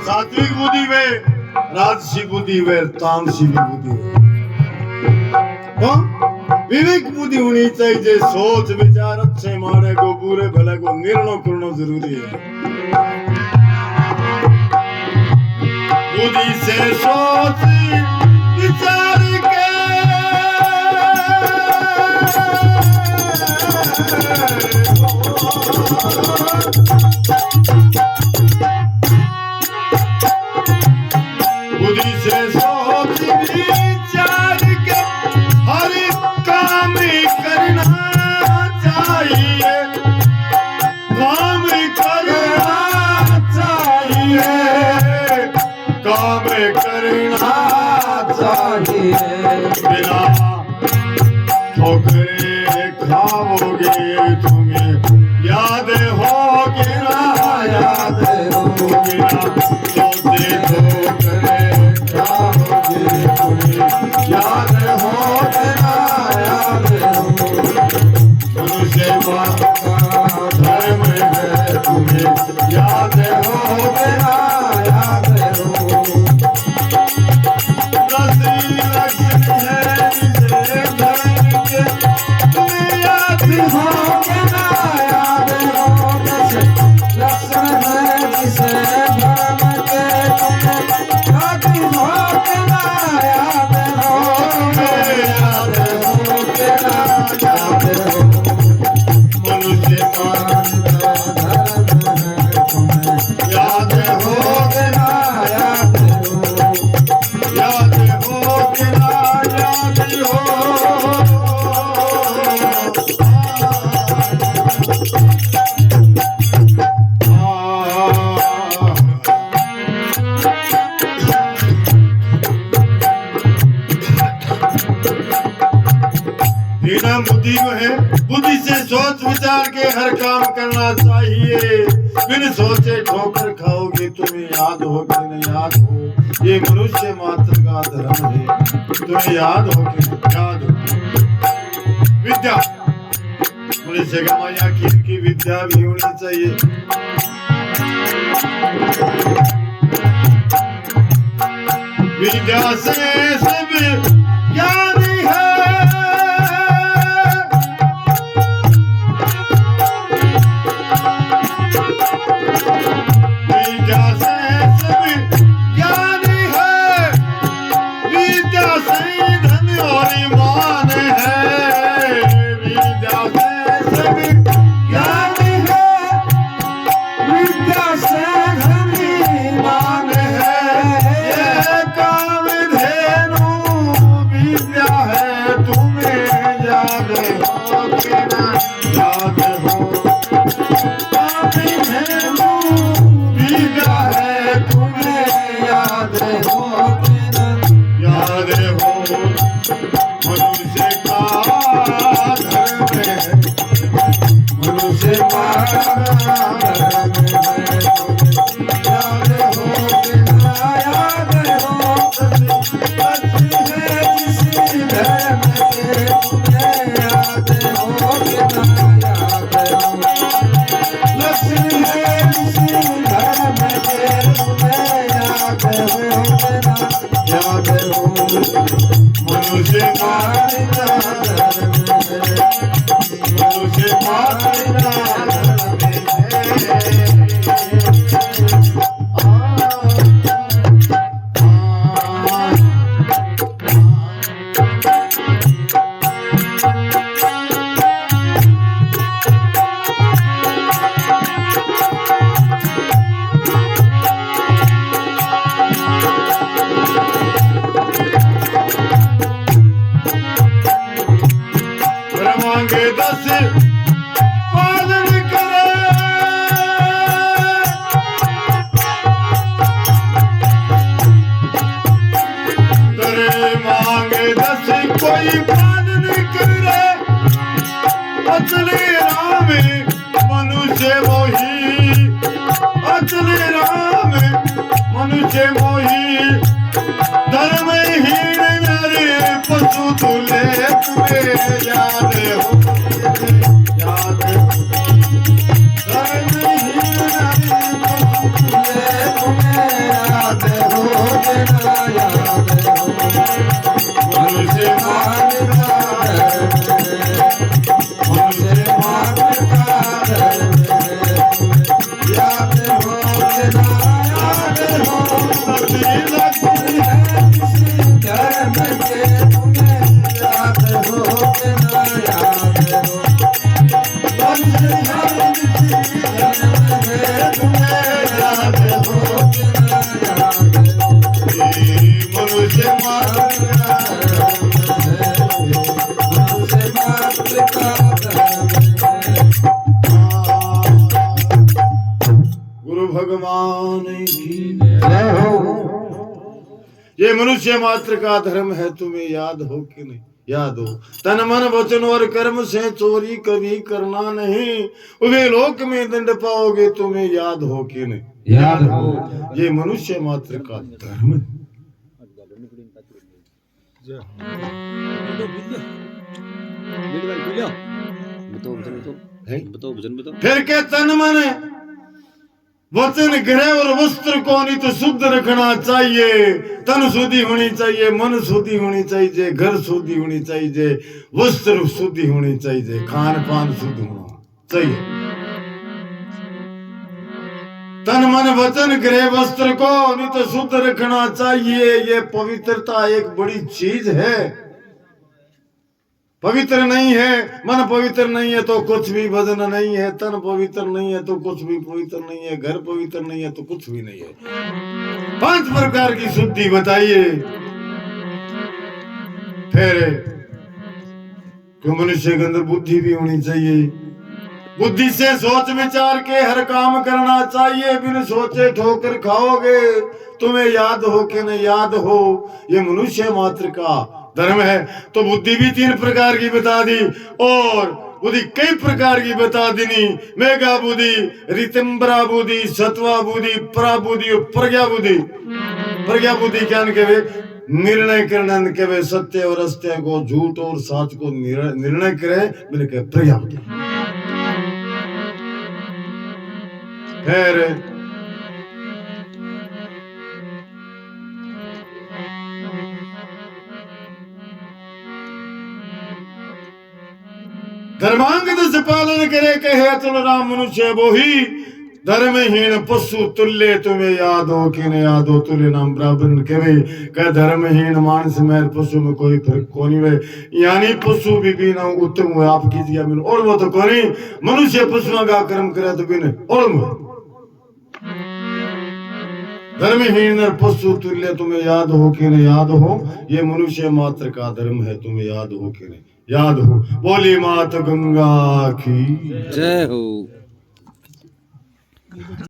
सात्विक बुद्धि वे, राजसी बुद्धि वे, तामसी बुद्धि वे। तो विवेक बुद्धि होनी चाहिए। सोच विचार अच्छे माने को बुरे भले को निर्णय करना जरूरी है। बुद्धि से सोच विचार के बुद्धि से सोच विचार के हर काम करना चाहिए, काम करना चाहिए, काम करना चाहिए। बिना ठोकरे खाओगे तुम्हें याद होगे ना, याद होगे ना। सोते ठोकरे खाओगे तुम्हें याद होगे ना, याद होगे। मनुष्य मात्र का धर्म है तुम्हें याद होगे ना, याद होगे। बुद्धि को है, बुद्धि से सोच विचार के हर काम करना चाहिए। बिन सोचे ठोकर खाओगे तुम्हें याद हो कि नहीं याद हो। ये मनुष्य मात्र का धर्म है, तुम्हें याद हो कि नहीं याद हो। विद्या मनुष्य का माया की विद्या भी होनी चाहिए। विद्या से सब ज्ञान है, विद्या से सब ज्ञान है, विद्या से धन और ईमान है। विद्या से सब ज्ञान है, विद्या से धन ईमान है। ये कामधेनु विद्या है, तुम्हें याद हो कि ना याद हो। कामधेनु विद्या है, तुम्हें याद हो कि ना याद हो। मनुष्य का धर्म है, मनुष्य का धर्म है, याद हो कि ना याद हो। लक्ष्मी है जिसी धर्म के, तुम्हें याद हो कि ना याद हो। लक्ष्मी है जिसी धर्म के, तुम्हें याद हो कि ना याद हो। मनुष्य मात्र धर्म है, मनुष्य मात्र धर्म मांगे 10 पालन करे, तेरे मांगे 10 कोई पालन करे। अचले राम मनुष्य मोही, अचले राम मनुष्य मोही। धर्महीन मेरे पशु तुले, तुम्हें याद हो याद हो। धर्महीन मेरे पशु तुले, तुम्हें की जय हो। ये मनुष्य मात्र का धर्म है, तुम्हें याद हो कि नहीं? याद हो। तन मन वचन और कर्म से चोरी कभी करना नहीं, वे लोक में दंड पाओगे, तुम्हें याद हो कि नहीं? याद हो। ये मनुष्य मात्र का धर्म है। फिर के तन मन वचन गृह और वस्त्र को नहीं तो शुद्ध रखना चाहिए। तन शुद्धि होनी चाहिए, मन शुद्धि होनी चाहिए, घर शुद्धि होनी चाहिए, वस्त्र शुद्धि होनी चाहिए, खान पान शुद्ध होना चाहिए। तन मन वचन गृह वस्त्र को नहीं तो शुद्ध रखना चाहिए। ये पवित्रता एक बड़ी चीज है। पवित्र नहीं है, मन पवित्र नहीं है तो कुछ भी भजन नहीं है, तन पवित्र नहीं है तो कुछ भी पवित्र नहीं है, घर पवित्र नहीं है तो कुछ भी नहीं है। 5 प्रकार की शुद्धि बताइए। फिर क्यों मनुष्य के अंदर बुद्धि भी होनी चाहिए। बुद्धि से सोच विचार के हर काम करना चाहिए। बिन सोचे ठोकर खाओगे, तुम्हें याद हो कि नहीं? याद हो। ये मनुष्य मात्र का धर्म है। तो बुद्धि भी 3 प्रकार की बता दी और बुद्धि कई प्रकार की बता दी। मेघा बुद्धि, रितंबरा बुद्धि, सत्वा बुद्धि, पराबुद्धि और प्रज्ञा बुद्धि। प्रज्ञा बुद्धि क्या कहे? निर्णय करने के सत्य और अस्त्य को, झूठ और सच को निर्णय करे, मैंने कहा प्रज्ञा बुद्धि। फिर धर्मांग से पालन करे, कहे तुल राम मनुष्य बोही। धर्महीन पशु तुल्य, तुम्हें याद हो कि नहीं? याद हो। तुल्य नाम बराबर कहे। धर्महीन मानस में पशु में कोई फर्क को नहीं है। यानी पशु भी ना उत्तम हुए आप कीजिए मैंने और वो तो कोई मनुष्य पशुओं का कर्म करे तो भी नहीं और धर्महीन पशु तुल्य, तुम्हें याद हो कि नहीं? याद हो। ये मनुष्य मात्र का धर्म है, तुम्हें याद हो कि नहीं? याद हो। बोली मात गंगा की जय हो।